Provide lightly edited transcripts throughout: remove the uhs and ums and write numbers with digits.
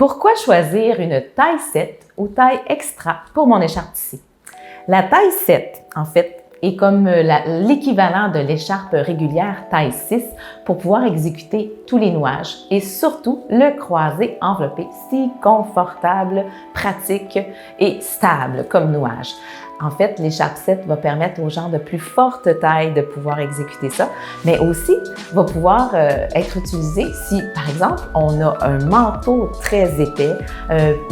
Pourquoi choisir une taille 7 ou taille extra pour mon écharpe tissée? La taille 7, en fait, est comme l'équivalent de l'écharpe régulière taille 6 pour pouvoir exécuter tous les nouages et surtout le croisé enveloppé si confortable, pratique et stable comme nouage. En fait, l'écharpe 7 va permettre aux gens de plus forte taille de pouvoir exécuter ça, mais aussi va pouvoir être utilisé si, par exemple, on a un manteau très épais,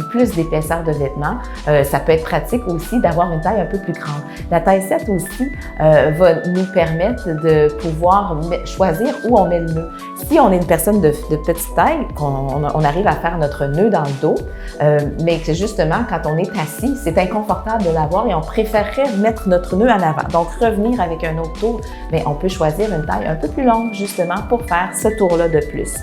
plus d'épaisseur de vêtements. Ça peut être pratique aussi d'avoir une taille un peu plus grande. La taille 7 aussi va nous permettre de pouvoir choisir où on met le nœud. Si on est une personne de petite taille, on arrive à faire notre nœud dans le dos, mais que justement, quand on est assis, c'est inconfortable de l'avoir et on préférerait mettre notre nœud en avant. Donc, revenir avec un autre tour, mais on peut choisir une taille un peu plus longue justement pour faire ce tour-là de plus.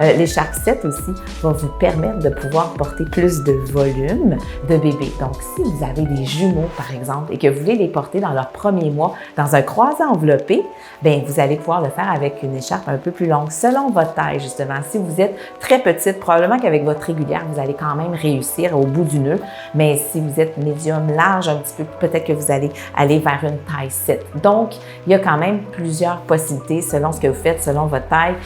L'écharpe 7 aussi va vous permettre de pouvoir porter plus de volume de bébé. Donc, si vous avez des jumeaux, par exemple, et que vous voulez les porter dans leur premier mois dans un croisé enveloppé, bien, vous allez pouvoir le faire avec une écharpe un peu plus longue, selon votre taille, justement. Si vous êtes très petite, probablement qu'avec votre régulière, vous allez quand même réussir au bout du nœud. Mais si vous êtes médium, large un petit peu, peut-être que vous allez aller vers une taille 7. Donc, il y a quand même plusieurs possibilités selon ce que vous faites, selon votre taille.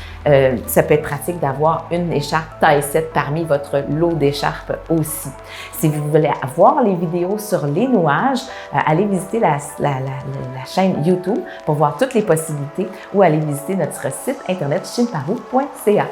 Ça peut être pratique d'avoir une écharpe taille 7 parmi votre lot d'écharpes aussi. Si vous voulez avoir les vidéos sur les nouages, allez visiter la chaîne YouTube pour voir toutes les possibilités ou allez visiter notre site internet chimparou.ca.